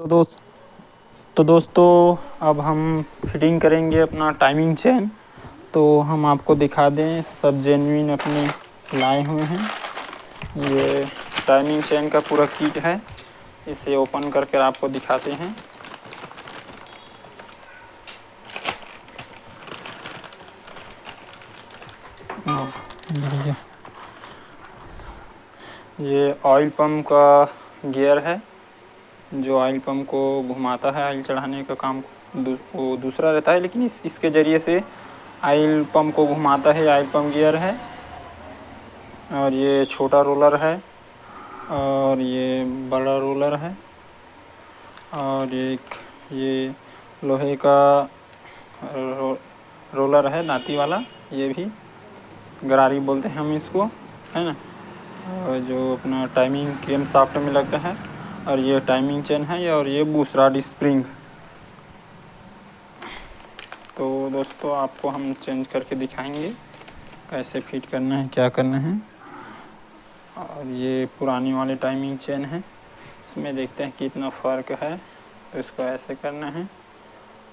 तो दोस्त तो दोस्तों अब हम फिटिंग करेंगे अपना टाइमिंग चेन। तो हम आपको दिखा दें, सब जेन्युइन अपने लाए हुए हैं। ये टाइमिंग चेन का पूरा किट है, इसे ओपन करके आपको दिखाते हैं। ये ऑयल पंप का गियर है, जो ऑयल पंप को घुमाता है। ऑयल चढ़ाने का काम वो दूसरा रहता है, लेकिन इसके ज़रिए से ऑयल पंप को घुमाता है। ऑयल पंप गियर है, और ये छोटा रोलर है, और ये बड़ा रोलर है, और एक ये लोहे का रोलर है दांती वाला, ये भी गरारी बोलते हैं हम इसको, है ना। और जो अपना टाइमिंग केम शाफ्ट में लगता है, और ये टाइमिंग चेन है, और ये बूस्टरॉड स्प्रिंग। तो दोस्तों आपको हम चेंज करके दिखाएंगे कैसे फिट करना है, क्या करना है। और ये पुरानी वाली टाइमिंग चेन है, इसमें देखते हैं कितना फ़र्क है। तो इसको ऐसे करना है,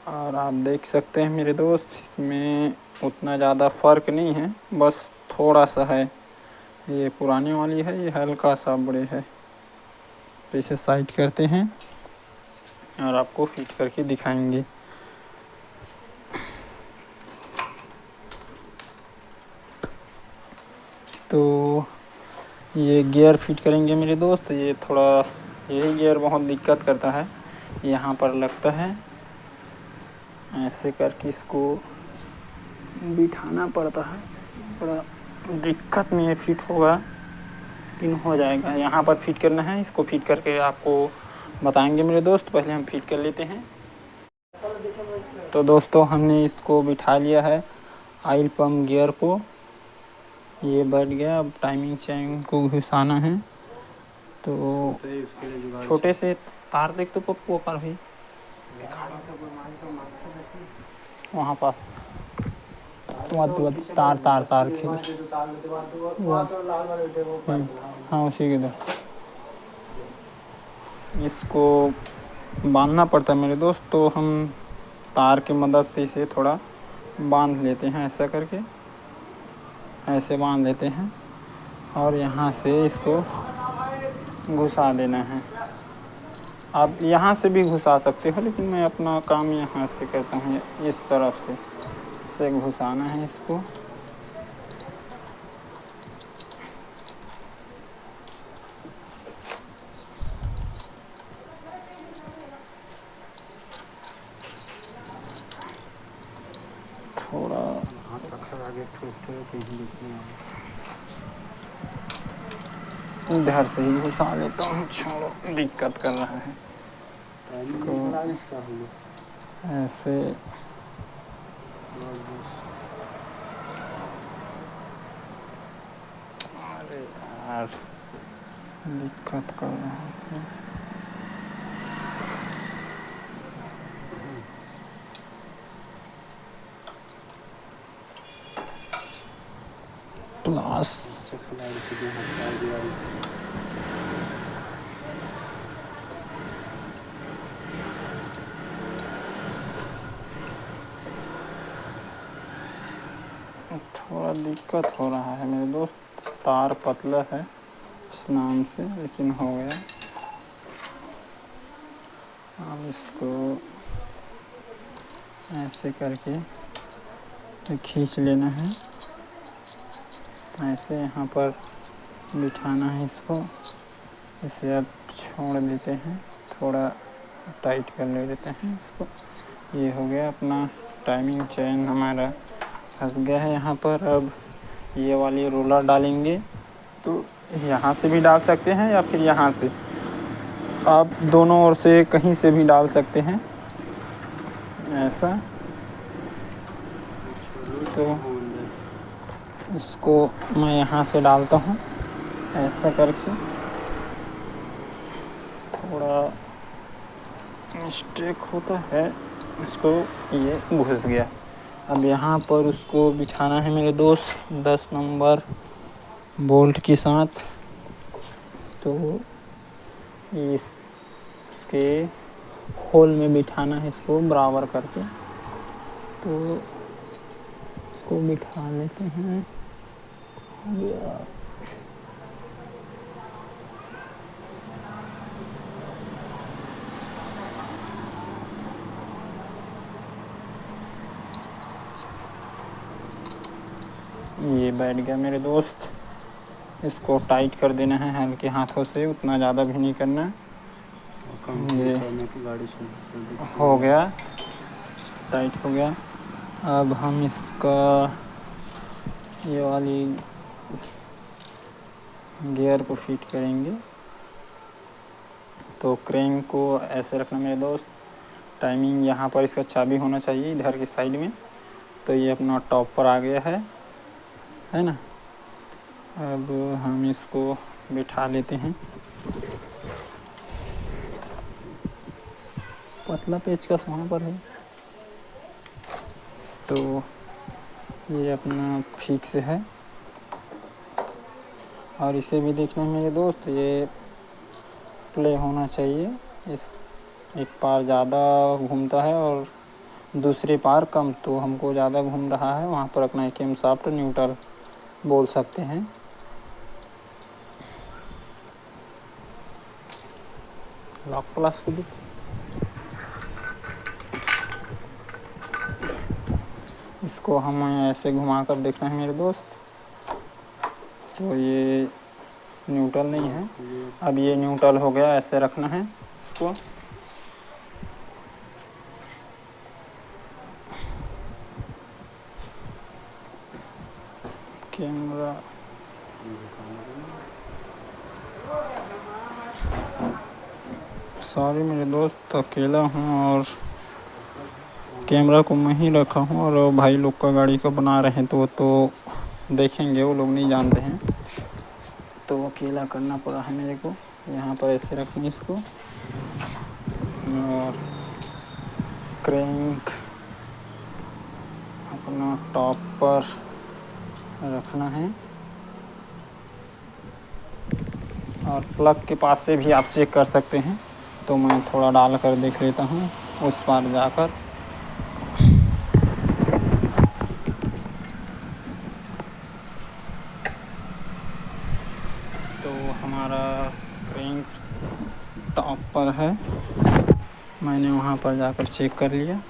और आप देख सकते हैं मेरे दोस्त, इसमें उतना ज़्यादा फ़र्क नहीं है, बस थोड़ा सा है। ये पुरानी वाली है, ये हल्का सा बड़े है। तो इसे साइड करते हैं और आपको फिट करके दिखाएंगे। तो ये गियर फिट करेंगे मेरे दोस्त। ये थोड़ा यही गियर बहुत दिक्कत करता है, यहाँ पर लगता है। ऐसे करके इसको बिठाना पड़ता है, थोड़ा दिक्कत में ये फिट होगा, लेकिन हो जाएगा। यहाँ पर फिट करना है, इसको फिट करके आपको बताएंगे मेरे दोस्त। पहले हम फिट कर लेते हैं। तो दोस्तों हमने इसको बिठा लिया है, ऑयल पंप गियर को। ये बैठ गया। अब टाइमिंग चेन को घुसाना है। तो छोटे से तार देख तो पप्पू पर भी वहाँ पास तार तार तार खींच। हाँ उसी के दर इसको बांधना पड़ता है मेरे दोस्त। तो हम तार की मदद से इसे थोड़ा बांध लेते हैं, ऐसा करके ऐसे बांध लेते हैं, और यहाँ से इसको घुसा देना है। आप यहाँ से भी घुसा सकते हो, लेकिन मैं अपना काम यहाँ से करता हूँ, इस तरफ से घुसाना है इसको। थोड़ा इधर से ही घुसा लेता हूँ, छोड़ो दिक्कत कर रहा है। ऐसे अरे यार दिक्कत कर रहा है। प्लस थोड़ा दिक्कत हो रहा है मेरे दोस्त, तार पतला है इस नाम से, लेकिन हो गया। अब इसको ऐसे करके खींच लेना है, ऐसे यहाँ पर बिठाना है इसको। इसे अब छोड़ देते हैं, थोड़ा टाइट कर लेते हैं इसको। ये हो गया अपना टाइमिंग चेन, हमारा फंस गया है यहाँ पर। अब ये वाली रोलर डालेंगे, तो यहाँ से भी डाल सकते हैं या फिर यहाँ से, आप दोनों ओर से कहीं से भी डाल सकते हैं ऐसा। तो इसको मैं यहाँ से डालता हूँ, ऐसा करके। थोड़ा मिस्टेक होता है, इसको ये घुस गया। अब यहाँ पर उसको बिछाना है मेरे दोस्त 10 नंबर बोल्ट के साथ। तो इसके होल में बिठाना है इसको बराबर करके। तो इसको बिठा लेते हैं। हो गया। ये बैठ गया मेरे दोस्त। इसको टाइट कर देना है हल्के हाथों से, उतना ज़्यादा भी नहीं करना। ये हो गया, टाइट हो गया। अब हम इसका ये वाली गियर को फिट करेंगे। तो क्रैंक को ऐसे रखना मेरे दोस्त। टाइमिंग यहाँ पर इसका चाबी होना चाहिए इधर की साइड में। तो ये अपना टॉप पर आ गया है ना। अब हम इसको बिठा लेते हैं। पतला पेचकस वहाँ पर है। तो ये अपना फिक्स है। और इसे भी देखना है मेरे दोस्त, ये प्ले होना चाहिए। इस एक पार ज़्यादा घूमता है और दूसरे पार कम, तो हमको ज़्यादा घूम रहा है वहाँ पर अपना कैम शाफ्ट न्यूट्रल बोल सकते हैं। लॉक प्लस को भी इसको हम ऐसे घुमा कर देखना है मेरे दोस्त। तो ये न्यूट्रल नहीं है। अब ये न्यूट्रल हो गया, ऐसे रखना है इसको। कैमरा सॉरी मेरे दोस्त, अकेला हूँ और कैमरा को मैं ही रखा हूँ। और भाई लोग का गाड़ी का बना रहे हैं तो वो तो देखेंगे, वो लोग नहीं जानते हैं। तो अकेला करना पड़ा है मेरे को। यहाँ पर ऐसे रखना इसको और क्रैंक अपना टॉप पर रखना है। और प्लग के पास से भी आप चेक कर सकते हैं। तो मैं थोड़ा डाल कर देख लेता हूँ उस पार जाकर। तो हमारा क्रैंक टॉप पर है, मैंने वहाँ पर जाकर चेक कर लिया।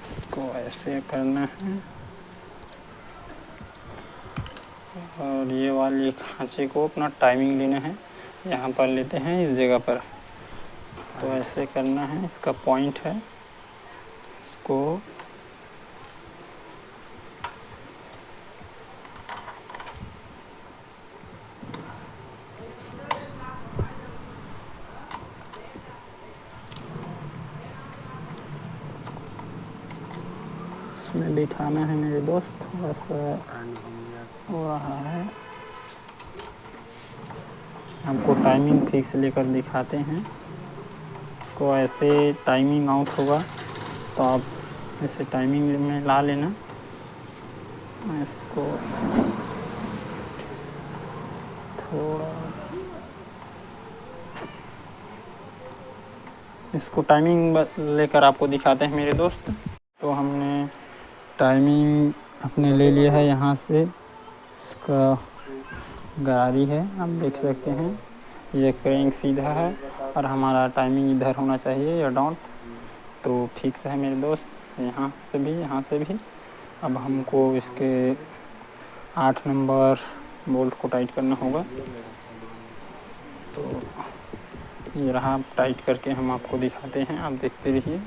इसको ऐसे करना है और ये वाली खांचे को अपना टाइमिंग लेना है, यहाँ पर लेते हैं इस जगह पर। तो ऐसे करना है, इसका पॉइंट है। इसको इसमें बिठाना है मेरे दोस्त। बस हो रहा है। हमको टाइमिंग फिक्स लेकर दिखाते हैं। इसको ऐसे टाइमिंग आउट होगा तो आप ऐसे टाइमिंग में ला लेना। मैं इसको थोड़ा इसको टाइमिंग लेकर आपको दिखाते हैं मेरे दोस्त। तो हमने टाइमिंग अपने ले लिया है यहाँ से। इसका गाड़ी है, आप देख सकते हैं। ये क्रैंक सीधा है और हमारा टाइमिंग इधर होना चाहिए या डाउन। तो फिक्स है मेरे दोस्त, यहाँ से भी यहाँ से भी। अब हमको इसके 8 नंबर बोल्ट को टाइट करना होगा। तो ये रहा, टाइट करके हम आपको दिखाते हैं, आप देखते रहिए।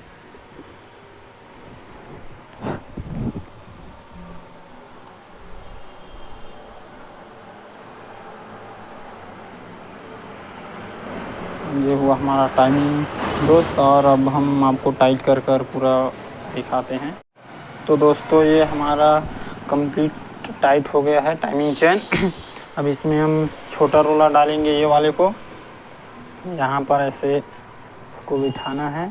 ये हुआ हमारा टाइमिंग दोस्त। और अब हम आपको टाइट कर कर पूरा दिखाते हैं। तो दोस्तों ये हमारा कंप्लीट टाइट हो गया है टाइमिंग चेन। अब इसमें हम छोटा रोलर डालेंगे, ये वाले को यहाँ पर ऐसे इसको बिठाना है।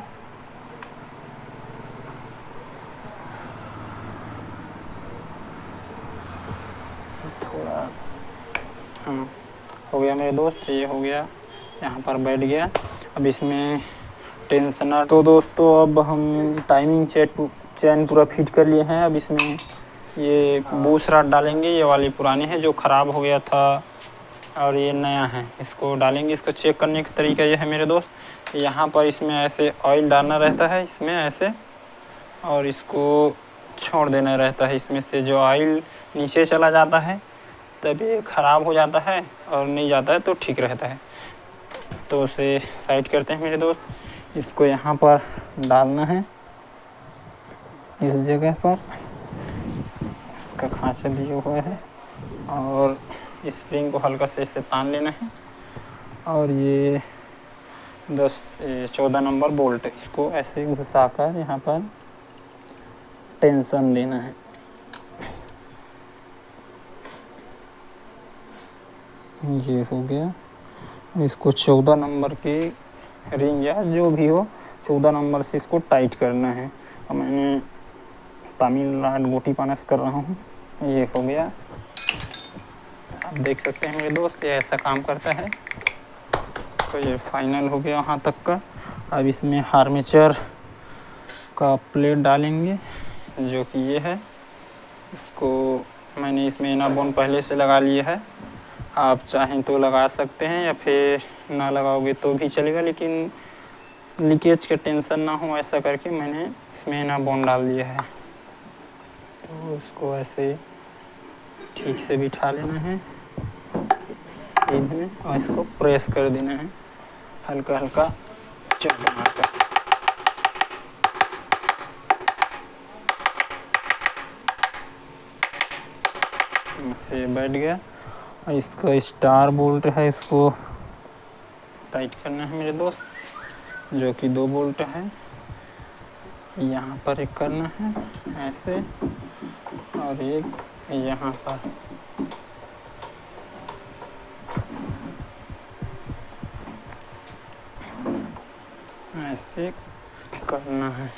थोड़ा हो गया मेरे दोस्त, ये हो गया, यहाँ पर बैठ गया। अब इसमें टेंशनर। तो दोस्तों अब हम टाइमिंग चेन पूरा फिट कर लिए हैं। अब इसमें ये बूस्ट रॉड डालेंगे, ये वाली पुरानी है जो ख़राब हो गया था और ये नया है, इसको डालेंगे। इसको चेक करने का तरीका ये है मेरे दोस्त, यहाँ पर इसमें ऐसे ऑयल डालना रहता है इसमें ऐसे, और इसको छोड़ देना रहता है। इसमें से जो ऑयल नीचे चला जाता है तब ये ख़राब हो जाता है, और नहीं जाता है तो ठीक रहता है। तो उसे साइड करते हैं मेरे दोस्त। इसको यहाँ पर डालना है, इस जगह पर इसका खांचा दिया हुआ है, और स्प्रिंग को हल्का से इससे तान लेना है, और ये 14 नंबर बोल्ट, इसको ऐसे घुसाकर यहाँ पर टेंशन देना है। ये हो गया। इसको 14 नंबर की रिंग या जो भी हो 14 नंबर से इसको टाइट करना है। और मैंने तमिलनाडु गोटी पानस कर रहा हूँ। ये हो गया, आप देख सकते हैं मेरे दोस्त, ये ऐसा काम करता है। तो ये फाइनल हो गया वहाँ तक का। अब इसमें आर्मेचर का प्लेट डालेंगे जो कि ये है। इसको मैंने इसमें इनाबोन पहले से लगा लिया है, आप चाहें तो लगा सकते हैं या फिर ना लगाओगे तो भी चलेगा, लेकिन लीकेज का टेंशन ना हो ऐसा करके मैंने इसमें इनाबोन डाल दिया है। तो उसको ऐसे ठीक से बिठा लेना है सीधे, और इसको प्रेस कर देना है हल्का हल्का चोट मारकर। से बैठ गया। और इसका स्टार बोल्ट है, इसको टाइट करना है मेरे दोस्त, जो कि 2 बोल्ट है। यहाँ पर एक करना है ऐसे, और एक यहाँ पर। ऐसे करना है।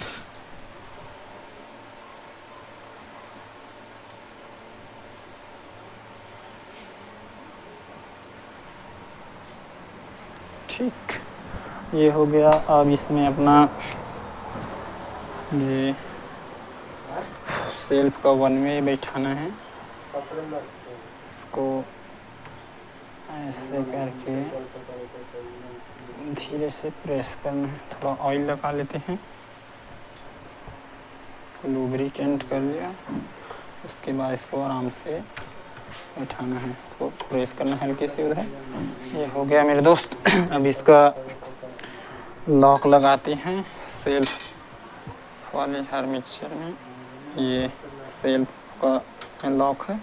ठीक, ये हो गया। अब इसमें अपना ये सेल्फ का 1 वे बैठाना है, इसको ऐसे करके धीरे से प्रेस करना है। थोड़ा ऑयल लगा लेते हैं, लुब्रिकेंट कर लिया, उसके बाद इसको आराम से बैठाना है, तो प्रेस करना है हल्के से उधर। ये हो गया मेरे दोस्त। अब इसका लॉक लगाते हैं सेल्फ वाले आर्मेचर में। ये सेल्फ का लॉक है,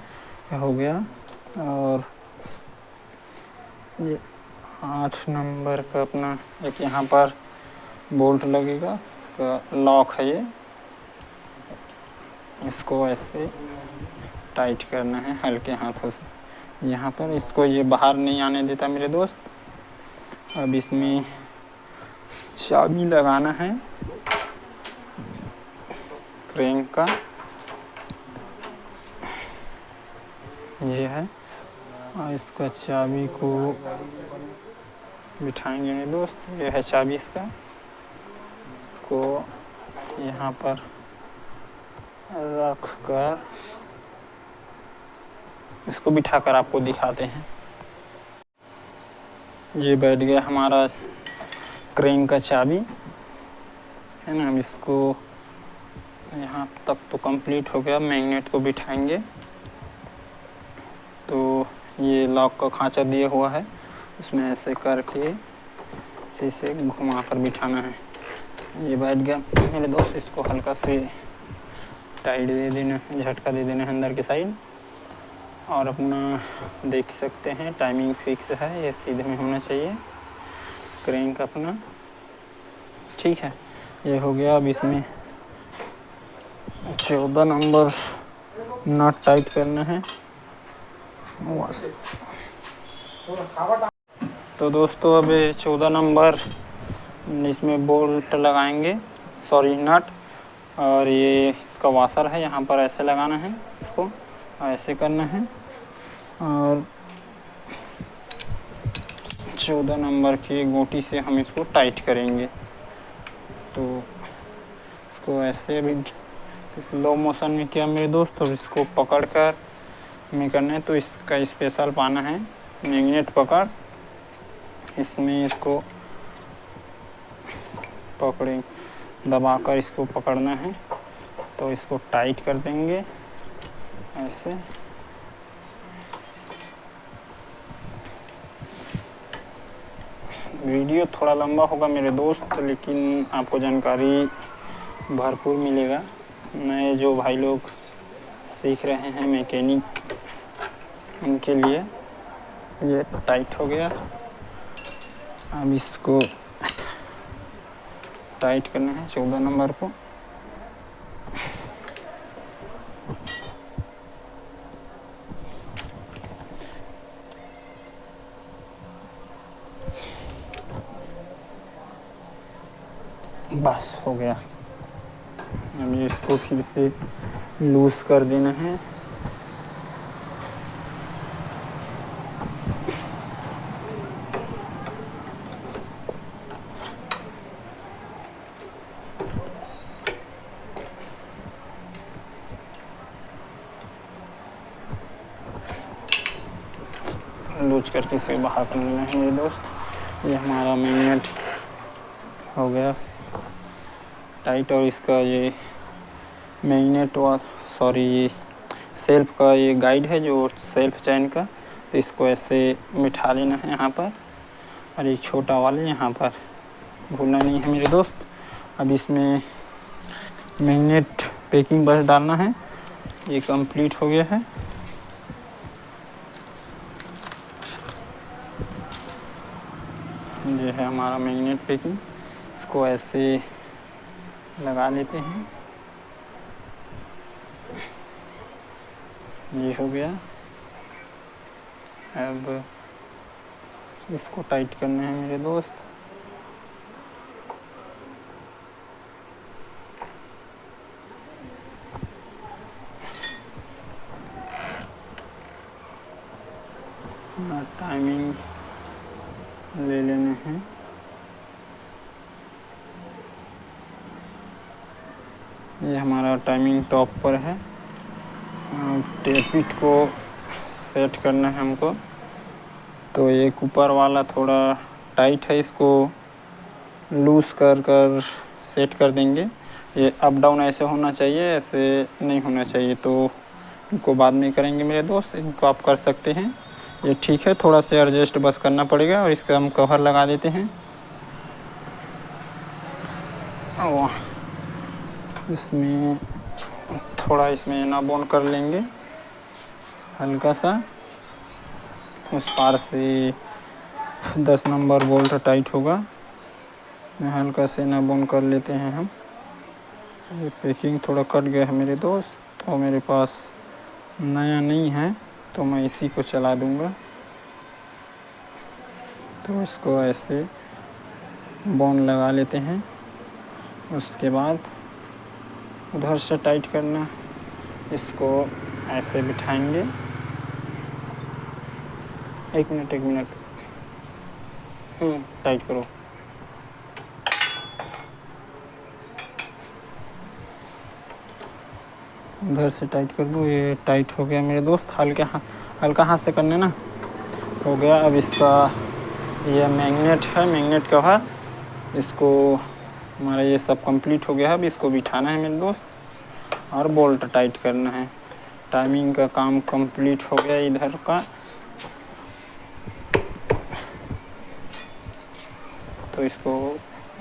ये हो गया। और ये 8 नंबर का अपना एक यहाँ पर बोल्ट लगेगा, इसका लॉक है ये। इसको ऐसे टाइट करना है हल्के हाथों से यहाँ पर, इसको ये बाहर नहीं आने देता मेरे दोस्त। अब इसमें चाबी लगाना है क्रैंक का, ये है। और इसका चाबी को बिठाएंगे मेरे दोस्त, ये है चाबी इसका। को यहाँ पर रख कर इसको बिठाकर आपको दिखाते हैं। ये बैठ गया हमारा क्रैंक का चाबी, है ना। अब इसको यहाँ तक तो कंप्लीट हो गया। मैग्नेट को बिठाएंगे, तो ये लॉक का खांचा दिया हुआ है, उसमें ऐसे करके इसे घुमा कर बिठाना है। ये बैठ गया मेरे दोस्त। इसको हल्का से टाइट दे देना, झटका दे देना है अंदर की साइड। और अपना देख सकते हैं टाइमिंग फिक्स है, ये सीधे में होना चाहिए क्रैंक अपना, ठीक है। ये हो गया। अब इसमें 14 नंबर नट टाइट करना है बस। तो दोस्तों अब 14 नंबर इसमें बोल्ट लगाएंगे, सॉरी नट। और ये इसका वाशर है, यहाँ पर ऐसे लगाना है, इसको ऐसे करना है। और 14 नंबर की गोटी से हम इसको टाइट करेंगे। तो इसको ऐसे भी लो मोशन में किया मेरे दोस्त, और इसको पकड़ कर हमें करना है। तो इसका स्पेशल पाना है मैग्नेट पकड़, इसमें इसको पकड़ें, दबाकर इसको पकड़ना है। तो इसको टाइट कर देंगे ऐसे। वीडियो थोड़ा लंबा होगा मेरे दोस्त, लेकिन आपको जानकारी भरपूर मिलेगा। नए जो भाई लोग सीख रहे हैं मैकेनिक, उनके लिए ये टाइट हो गया। अब इसको टाइट करना है 14 नंबर को। बस हो गया। अब इसको फिर से लूज कर देना है। लूज करके इसे बाहर कर लेना है मेरे दोस्त। ये हमारा मैग्नेट हो गया टाइट, और इसका ये मैग्नेट ये सेल्फ का ये गाइड है, जो सेल्फ चैन का। तो इसको ऐसे बिठा लेना है यहाँ पर, और ये छोटा वाले यहाँ पर भूलना नहीं है मेरे दोस्त। अब इसमें मैग्नेट पैकिंग बस डालना है। ये कंप्लीट हो गया है। ये है हमारा मैग्नेट पैकिंग। इसको ऐसे लगा लेते हैं। ये हो गया। अब इसको टाइट करना है मेरे दोस्त। टाइमिंग ले लेने हैं। ये हमारा टाइमिंग टॉप पर है। टेपिट को सेट करना है हमको। तो एक ऊपर वाला थोड़ा टाइट है, इसको लूज कर सेट कर देंगे। ये अप डाउन ऐसे होना चाहिए, ऐसे नहीं होना चाहिए। तो इनको बाद में करेंगे मेरे दोस्त, इनको आप कर सकते हैं। ये ठीक है, थोड़ा सा एडजस्ट बस करना पड़ेगा। और इसका हम कवर लगा देते हैं। इसमें थोड़ा इसमें नाबोन कर लेंगे हल्का सा। उस पार से 10 नंबर बोल्ट टाइट होगा, मैं हल्का से नाबोन कर लेते हैं हम। ये पैकिंग थोड़ा कट गया है मेरे दोस्त, तो मेरे पास नया नहीं है, तो मैं इसी को चला दूंगा। तो इसको ऐसे बोन लगा लेते हैं। उसके बाद उधर से टाइट करना, इसको ऐसे बिठाएंगे। एक मिनट टाइट करो। उधर से टाइट कर दो। ये टाइट हो गया मेरे दोस्त। हल्का हाथ से करने ना, हो गया। अब इसका ये मैग्नेट है, मैग्नेट कवर, इसको हमारा ये सब कंप्लीट हो गया है। अब इसको बिठाना है मेरे दोस्त, और बोल्ट टाइट करना है। टाइमिंग का काम कंप्लीट हो गया इधर का। तो इसको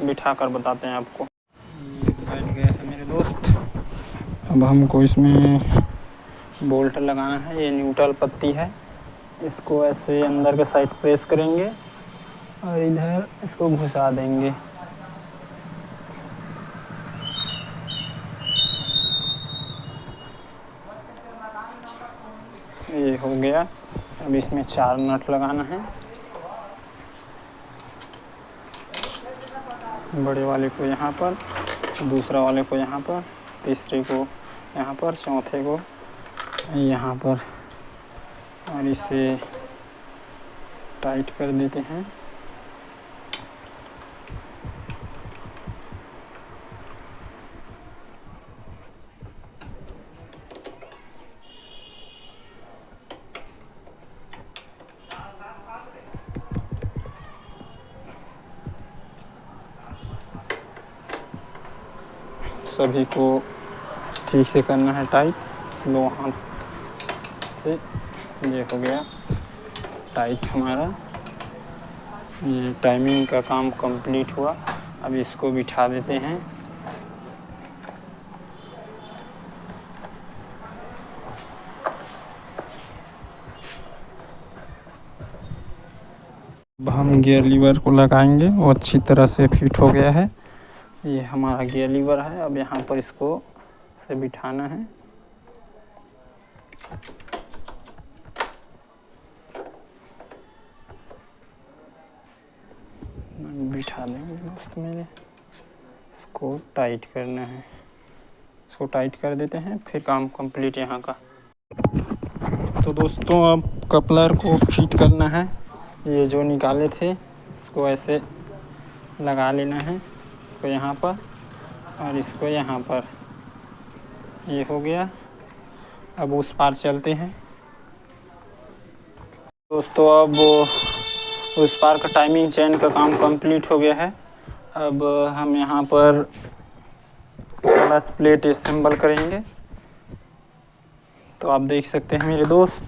बिठा कर बताते हैं आपको। ये बैठ गया है मेरे दोस्त। अब हमको इसमें बोल्ट लगाना है। ये न्यूट्रल पत्ती है, इसको ऐसे अंदर के साइड प्रेस करेंगे और इधर इसको घुसा देंगे। ये हो गया। अब इसमें 4 नट लगाना है। बड़े वाले को यहाँ पर, दूसरा वाले को यहाँ पर, तीसरे को यहाँ पर, चौथे को यहाँ पर, और इसे टाइट कर देते हैं। सभी को ठीक से करना है टाइट, स्लो हाथ से। ये हो गया टाइट हमारा। ये टाइमिंग का काम कंप्लीट हुआ। अब इसको बिठा देते हैं। अब हम गियर लीवर को लगाएंगे, वो अच्छी तरह से फिट हो गया है। ये हमारा गियर लीवर है। अब यहाँ पर इसको से बिठाना है। बिठा देंगे दोस्त मेरे। इसको टाइट करना है, इसको टाइट कर देते हैं, फिर काम कंप्लीट यहाँ का। तो दोस्तों अब कपलर को फिट करना है। ये जो निकाले थे इसको ऐसे लगा लेना है, इसको यहाँ पर और इसको यहाँ पर। ये हो गया। अब उस पार चलते हैं दोस्तों। अब उस पार का टाइमिंग चेन का काम कंप्लीट हो गया है। अब हम यहाँ पर क्लच प्लेट असेंबल करेंगे। तो आप देख सकते हैं मेरे दोस्त,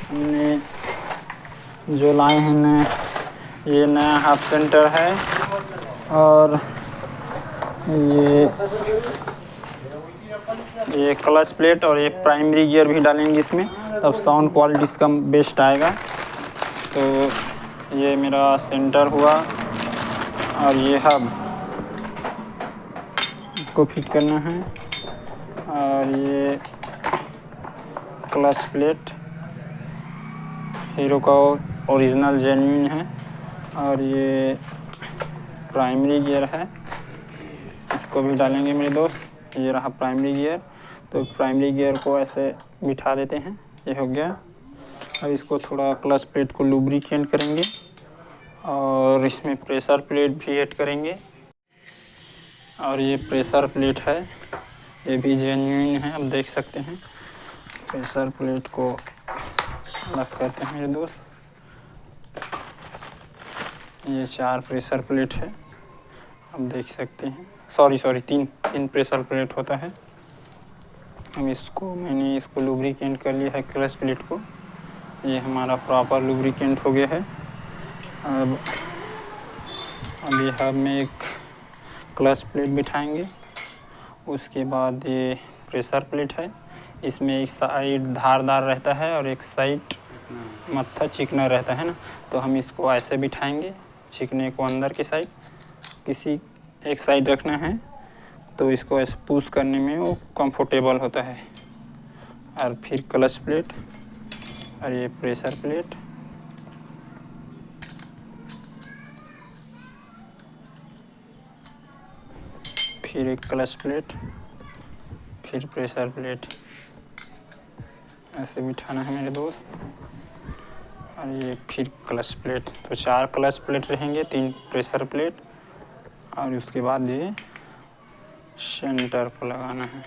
हमने जो लाए हैं नए, ये नया हाफ सेंटर है और ये क्लच प्लेट और ये प्राइमरी गियर भी डालेंगे इसमें, तब साउंड क्वालिटी इसका बेस्ट आएगा। तो ये मेरा सेंटर हुआ और ये हब, इसको फिट करना है। और ये क्लच प्लेट हीरो का ओरिजिनल जेन्युइन है। और ये प्राइमरी गियर है, इसको भी डालेंगे मेरे दोस्त। ये रहा प्राइमरी गियर। तो प्राइमरी गियर को ऐसे बिठा देते हैं। ये हो गया। अब इसको थोड़ा क्लच प्लेट को लुब्रिकेट करेंगे और इसमें प्रेशर प्लेट भी ऐड करेंगे। और ये प्रेशर प्लेट है, ये भी जेन्युइन है, आप देख सकते हैं। प्रेशर प्लेट को अलग करते हैं मेरे दोस्त। ये 4 प्रेशर प्लेट है, आप देख सकते हैं। सॉरी तीन प्रेशर प्लेट होता है। अब मैंने इसको लुब्रिकेट कर लिया है क्लच प्लेट को। ये हमारा प्रॉपर लुब्रिकेट हो गया है। अब ये हब में एक क्लच प्लेट बिठाएंगे। उसके बाद ये प्रेशर प्लेट है, इसमें एक साइड धारदार रहता है और एक साइड मत्था चिकना रहता है ना। तो हम इसको ऐसे बिठाएंगे, चिकने को अंदर की साइड किसी एक साइड रखना है, तो इसको ऐसे पुश करने में वो कंफर्टेबल होता है। और फिर क्लच प्लेट और ये प्रेशर प्लेट, फिर एक क्लच प्लेट, फिर प्रेशर प्लेट, ऐसे बिठाना है मेरे दोस्त। और ये फिर क्लच प्लेट। तो 4 क्लच प्लेट रहेंगे, 3 प्रेशर प्लेट और उसके बाद ये सेंटर को लगाना है।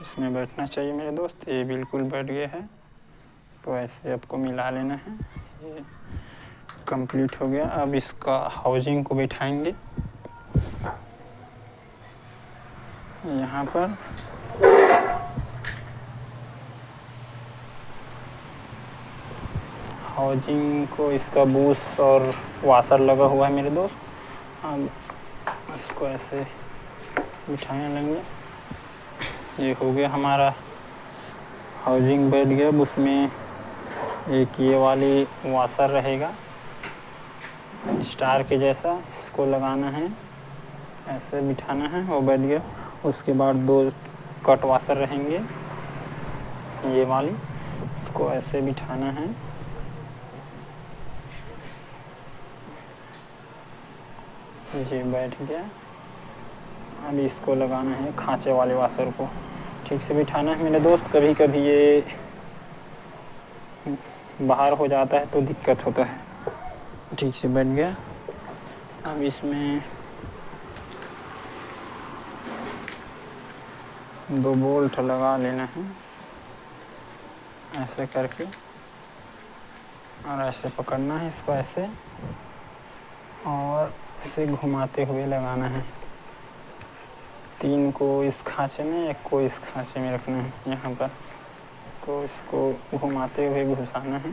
इसमें बैठना चाहिए मेरे दोस्त। ये बिल्कुल बैठ गया है, तो ऐसे आपको मिला लेना है। ये कंप्लीट हो गया। अब इसका हाउसिंग को बिठाएंगे यहाँ पर। हाउसिंग को इसका बूस और वाशर लगा हुआ है मेरे दोस्त। अब इसको ऐसे बिठाने लेंगे। ये हो गया हमारा हाउसिंग बैठ गया। अब उसमें एक ये वाली वाशर रहेगा स्टार के जैसा, इसको लगाना है, ऐसे बिठाना है, वो बैठ गया। उसके बाद 2 कट वाशर रहेंगे ये वाली, इसको ऐसे बिठाना है। ये बैठ गया। अब इसको लगाना है खांचे वाले वाशर को, ठीक से बिठाना है मेरे दोस्त। कभी कभी ये बाहर हो जाता है तो दिक्कत होता है। ठीक से बैठ गया। अब इसमें 2 बोल्ट लगा लेना है ऐसे करके, और ऐसे पकड़ना है इसको ऐसे, और इसे घुमाते हुए लगाना है। 3 को इस खांचे में, एक को इस खांचे में रखना है यहाँ पर। तो इसको घुमाते हुए घुसाना है।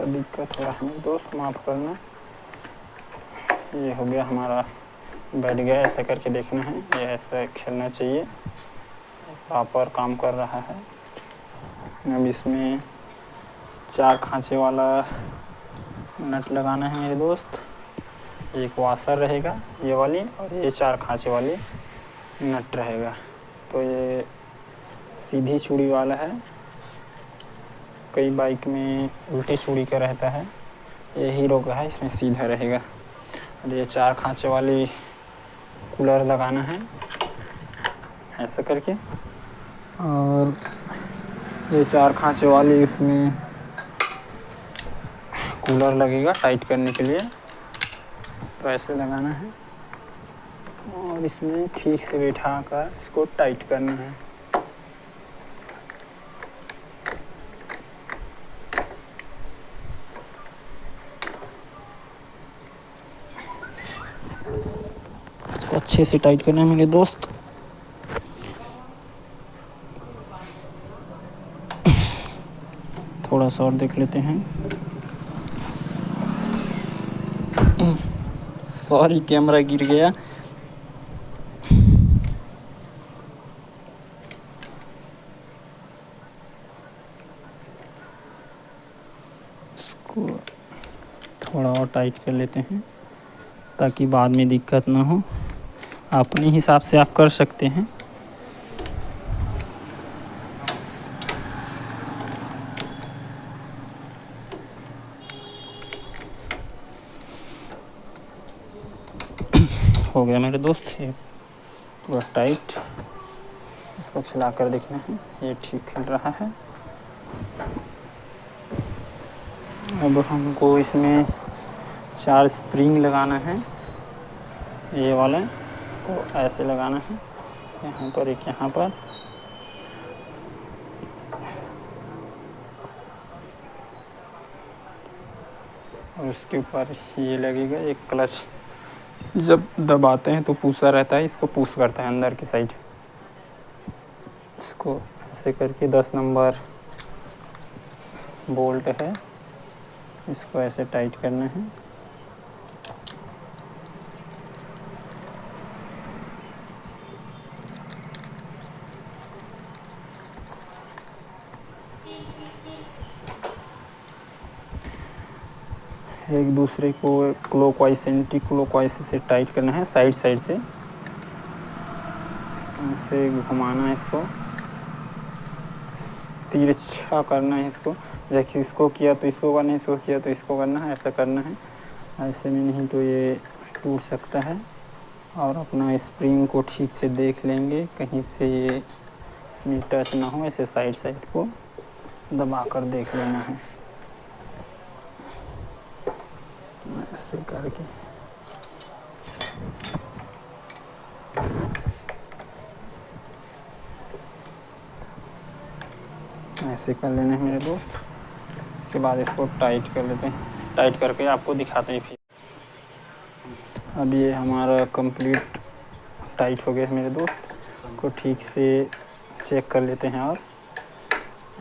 दिक्कत हो रहा है दोस्त, माफ़ करना। ये हो गया हमारा, बैठ गया। ऐसा करके देखना है, ये ऐसा खेलना चाहिए। प्रॉपर काम कर रहा है। अब इसमें 4 खांचे वाला नट लगाना है मेरे दोस्त। एक वाशर रहेगा ये वाली, और ये 4 खांचे वाली नट रहेगा। तो ये सीधी चूड़ी वाला है, कई बाइक में उल्टी चूड़ी का रहता है, ये हीरो का है, इसमें सीधा रहेगा। और ये 4 खांचे वाली कूलर लगाना है ऐसा करके। और ये 4 खांचे वाली इसमें कूलर लगेगा टाइट करने के लिए, तो ऐसे लगाना है। और इसमें ठीक से बैठा कर इसको टाइट करना है। इसको अच्छे से टाइट करना है मेरे दोस्त। थोड़ा सा और देख लेते हैं। सॉरी, कैमरा गिर गया। इसको थोड़ा और टाइट कर लेते हैं ताकि बाद में दिक्कत ना हो। अपने हिसाब से आप कर सकते हैं। हो गया मेरे दोस्त, ये पूरा टाइट। इसको खिला कर देखना है, ये ठीक खिल रहा है। अब हमको इसमें 4 स्प्रिंग लगाना है, ये वाले को ऐसे लगाना है, यहाँ पर एक यहाँ पर। और उसके ऊपर ये लगेगा एक क्लच। जब दबाते हैं तो पूसा रहता है, इसको पुश करता है अंदर की साइड। इसको ऐसे करके 10 नंबर बोल्ट है, इसको ऐसे टाइट करना है। एक दूसरे को क्लॉकवाइज एंटी क्लॉकवाइज से टाइट करना है, साइड साइड से ऐसे घुमाना है। इसको तिरछा करना है इसको। जैसे इसको किया तो इसको करना है, इसको किया तो इसको करना है, ऐसा करना है। ऐसे में नहीं तो ये टूट सकता है। और अपना स्प्रिंग को ठीक से देख लेंगे, कहीं से ये इसमें टच ना हो। ऐसे साइड साइड को दबा कर देख लेना है, ऐसे करके। ऐसे कर लेना है मेरे दोस्त। उसके बाद इसको टाइट कर लेते हैं, टाइट करके आपको दिखाते हैं फिर। अब ये हमारा कंप्लीट टाइट हो गया है मेरे दोस्त। को ठीक से चेक कर लेते हैं। और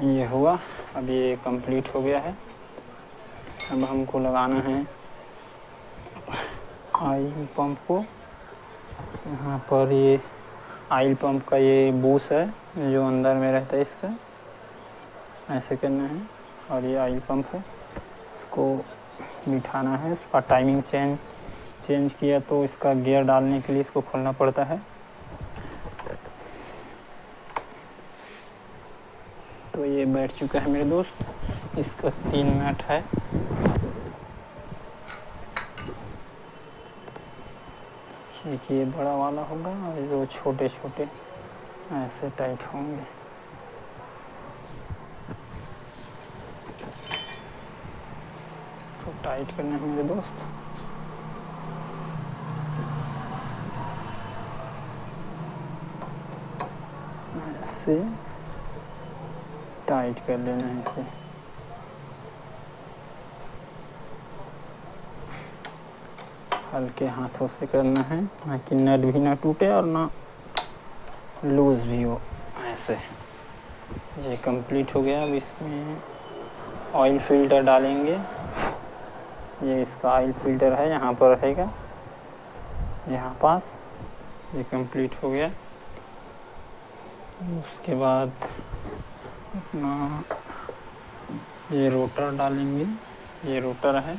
ये हुआ, अब ये कंप्लीट हो गया है। अब हमको लगाना है ऑयल पंप को। यहाँ पर ये ऑयल पंप का ये बूस है जो अंदर में रहता है, इसका ऐसे करना है। और ये ऑयल पंप है, इसको बिठाना है। उसका टाइमिंग चेंज किया तो इसका गियर डालने के लिए इसको खोलना पड़ता है। तो ये बैठ चुका है मेरे दोस्त। इसका 3 नट है। एक ये बड़ा वाला होगा और जो छोटे छोटे ऐसे टाइट होंगे। तो टाइट करना है मेरे दोस्त। से टाइट कर लेना है इसे। हल्के हाथों से करना है, ना कि नट भी ना टूटे और ना लूज भी हो। ऐसे ये कंप्लीट हो गया। अब इसमें ऑयल फिल्टर डालेंगे। ये इसका ऑयल फिल्टर है, यहाँ पर रहेगा, यहाँ पास। ये कंप्लीट हो गया। उसके बाद अपना ये रोटर डालेंगे। ये रोटर है,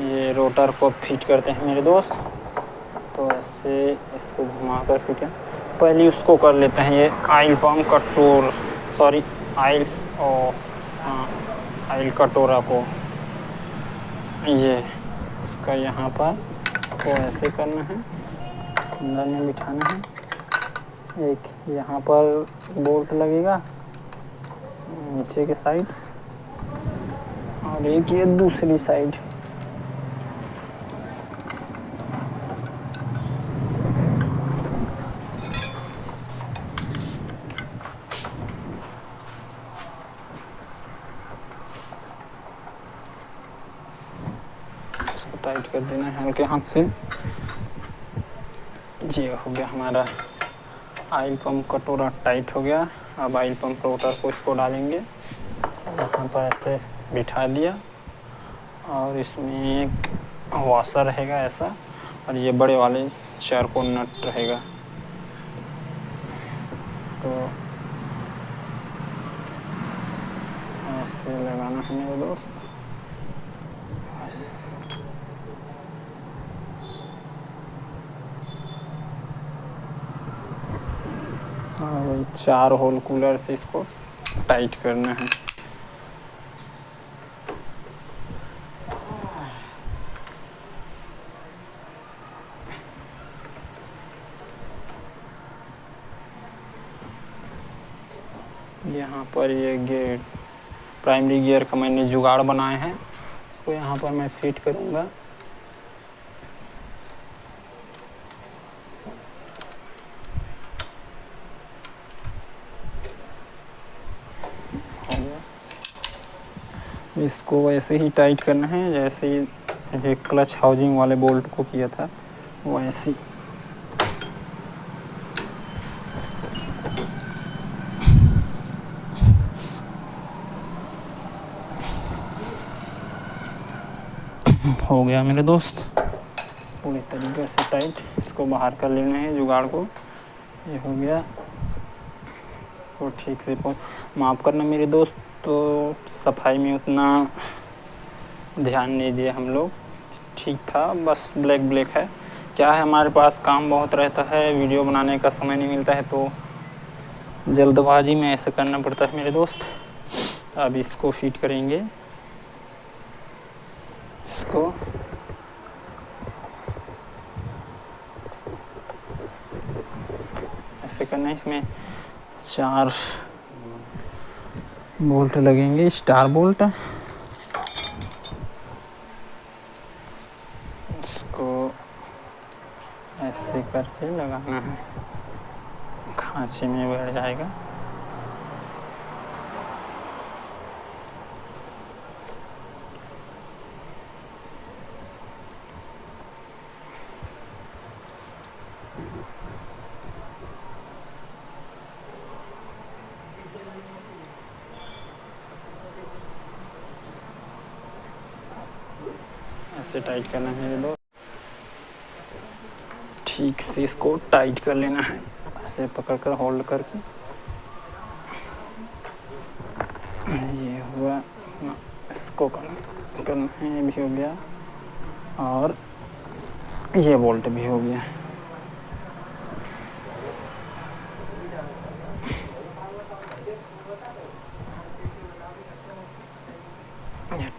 ये रोटर को फिट करते हैं मेरे दोस्त। तो ऐसे इसको घुमाकर फिट है। पहले उसको कर लेते हैं, ये ऑयल पंप कटोर, सॉरी ऑयल और हाँ ऑयल कटोरा को, ये इसका यहाँ पर को ऐसे करना है, अंदर में बिठाना है। एक यहाँ पर बोल्ट लगेगा नीचे के साइड, और एक ये दूसरी साइड। टाइट कर देना है हल्के हाथ से। ये हो गया हमारा ऑयल पंप कटोरा टाइट हो गया। अब ऑयल पंप रोटर को इसको डालेंगे, यहाँ पर ऐसे बिठा दिया, और इसमें एक वॉशर रहेगा ऐसा, और ये बड़े वाले चारकोल नट रहेगा। तो ऐसे लगाना है मेरे दोस्त। और 4 होल कूलर से इसको टाइट करना है। यहाँ पर ये गियर, प्राइमरी गियर का मैंने जुगाड़ बनाए हैं, तो यहाँ पर मैं फिट करूँगा। इसको वैसे ही टाइट करना है जैसे ये क्लच हाउसिंग वाले बोल्ट को किया था, वैसे ही। हो गया मेरे दोस्त पूरी तरीके से टाइट। इसको बाहर कर लेना है जुगाड़ को। ये हो गया। तो ठीक से माफ़ करना मेरे दोस्त, तो सफाई में उतना ध्यान नहीं दिए हम लोग। ठीक था, बस ब्लैक ब्लैक है। क्या है, हमारे पास काम बहुत रहता है, वीडियो बनाने का समय नहीं मिलता है, तो जल्दबाजी में ऐसे करना पड़ता है मेरे दोस्त। अब इसको फिट करेंगे। इसको ऐसे करना है। इसमें 4 बोल्ट लगेंगे, स्टार बोल्ट। इसको ऐसे करके लगाना है, खांचे में बैठ जाएगा। ऐसे टाइट करना है मेरे दोस्त। ठीक से इसको टाइट कर लेना है, ऐसे पकड़कर होल्ड करके। ये हुआ, इसको करना है, ये भी हो गया, और ये बोल्ट भी हो गया।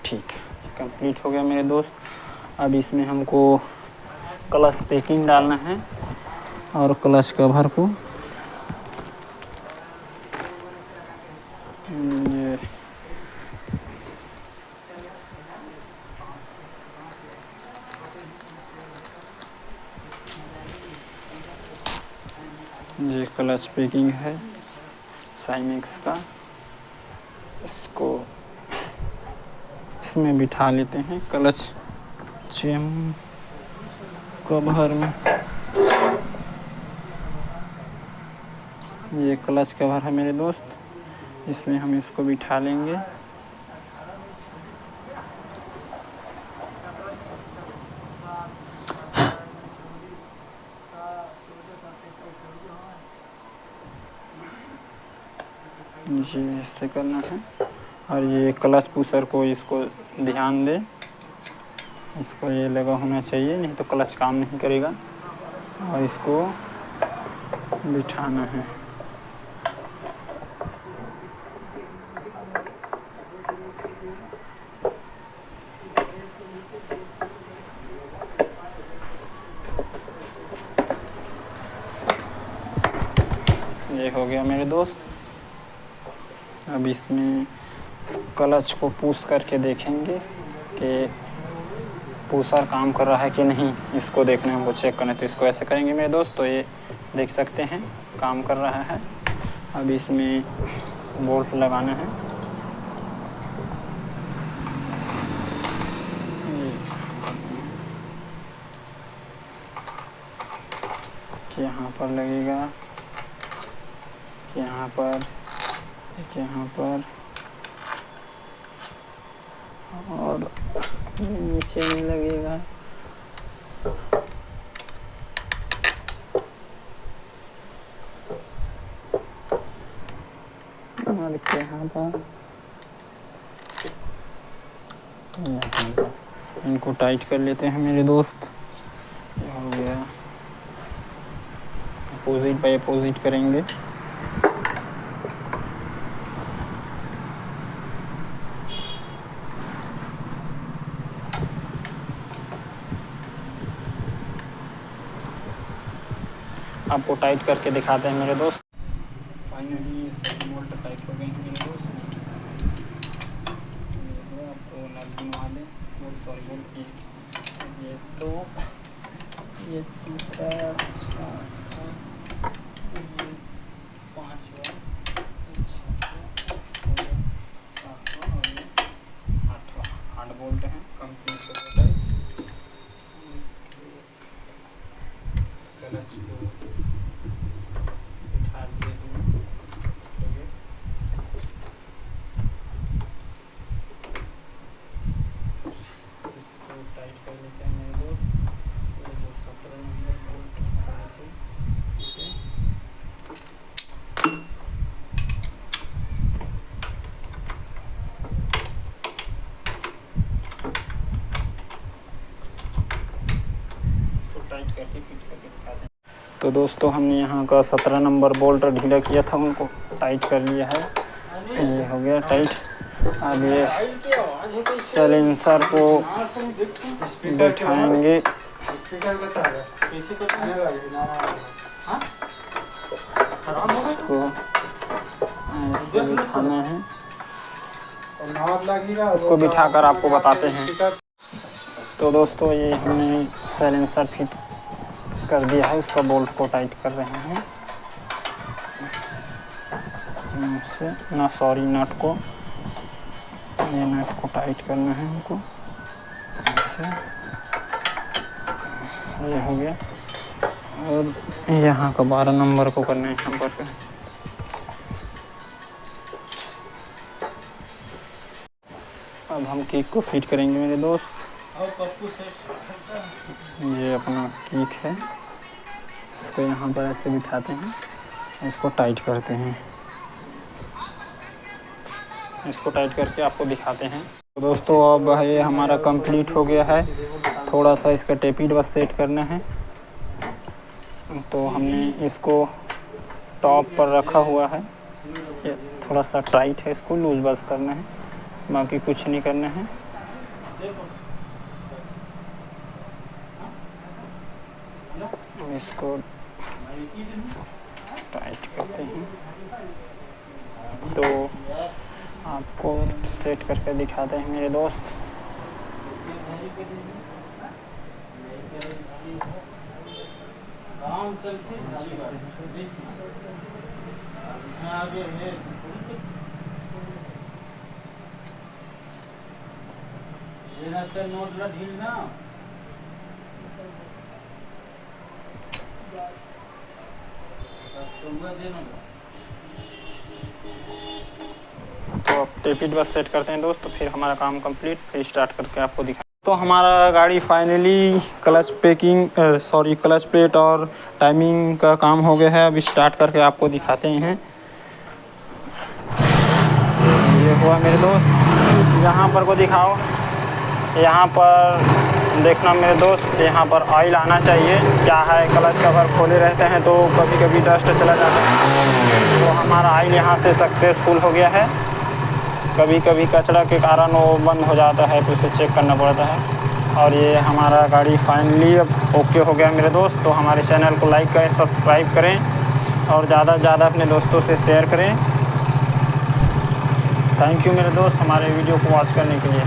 ठीक, कंप्लीट हो गया मेरे दोस्त। अब इसमें हमको क्लच पैकिंग डालना है और क्लच कवर को ये ये क्लच पैकिंग है साइमेक्स का, इसको इसमें बिठा लेते हैं क्लच चेन कवर में। ये क्लच कवर है मेरे दोस्त, इसमें हम इसको बिठा लेंगे। ये ऐसे करना है और ये क्लच पुशर को इसको ध्यान दे, इसको ये लगा होना चाहिए, नहीं तो क्लच काम नहीं करेगा। और इसको बिठाना है। ये हो गया मेरे दोस्त। अब इसमें क्लच को पुश करके देखेंगे कि पुशर काम कर रहा है कि नहीं, इसको देखना है, हमको चेक करना है। तो इसको ऐसे करेंगे मेरे दोस्त, तो ये देख सकते हैं काम कर रहा है। अब इसमें बोल्ट लगाना है। यहाँ पर लगेगा, यहाँ पर, यहाँ पर और नीचे में लगेगा। और यहाँ पर, यहाँ पर इनको टाइट कर लेते हैं मेरे दोस्त। ये हो गया, अपोजिट बाय अपोजिट करेंगे। आपको टाइट करके दिखाते हैं मेरे दोस्त। फाइनली बोल्ट टाइट हो गए हैं मेरे दोस्त। आपको नट बनवा दें, सॉरी बोल्ट की ये तो ये तीसरा, ये पाँचवा, सातवां और ये आठवां 8 बोल्ट हैं कंप्लीट हो गए। क्लच को बिठा दिए हैं, इसको टाइट कर लेते हैं मेरे दोस्त। ये जो 17 नंबर बोल्ट से टाइट करके फिट करके दिखाते हैं। तो दोस्तों हमने यहाँ का 17 नंबर बोल्ट ढीला किया था, उनको टाइट कर लिया है। ये हो गया टाइट। अब ये साइलेंसर को बैठाएंगे। इसको ऐसे बिठाना है, उसको बिठाकर आपको बताते हैं। तो दोस्तों ये हमने साइलेंसर फिट कर दिया है, उसका बोल्ट को टाइट कर रहे हैं ना, सॉरी नट को, ये नट को टाइट करना है हमको ऐसे। ये हो गया। और यहाँ का 12 नंबर को करना है यहाँ पर। अब हम कीक को फिट करेंगे मेरे दोस्त। ये अपना कीक है, इसको यहाँ पर ऐसे बिठाते हैं, इसको टाइट करते हैं। इसको टाइट करके आपको दिखाते हैं। तो दोस्तों अब ये हमारा कंप्लीट हो गया है। थोड़ा सा इसका टेपिड बस सेट करना है। तो हमने इसको टॉप पर रखा हुआ है, ये थोड़ा सा टाइट है, इसको लूज बस करना है, बाकी कुछ नहीं करना है। इसको टाइट करते हैं, तो आपको सेट करके दिखाते हैं मेरे दोस्त। तो अब टेपिट बस सेट करते हैं दोस्त, तो फिर हमारा काम कंप्लीट, फिर स्टार्ट करके आपको दिखा। तो हमारा गाड़ी फाइनली क्लच प्लेट और टाइमिंग का काम हो गया है। अब स्टार्ट करके आपको दिखाते हैं। ये हुआ मेरे दोस्त, यहाँ पर को दिखाओ। यहाँ पर देखना मेरे दोस्त, यहाँ पर ऑयल आना चाहिए। क्या है, क्लच कवर खोले रहते हैं तो कभी कभी डस्ट चला जाता है। तो हमारा ऑयल यहाँ से सक्सेसफुल हो गया है। कभी कभी कचरा के कारण वो बंद हो जाता है, तो उसे चेक करना पड़ता है। और ये हमारा गाड़ी फाइनली अब ओके हो गया मेरे दोस्त। तो हमारे चैनल को लाइक करें, सब्सक्राइब करें और ज़्यादा से ज़्यादा अपने दोस्तों से शेयर करें। थैंक यू मेरे दोस्त हमारे वीडियो को वॉच करने के लिए।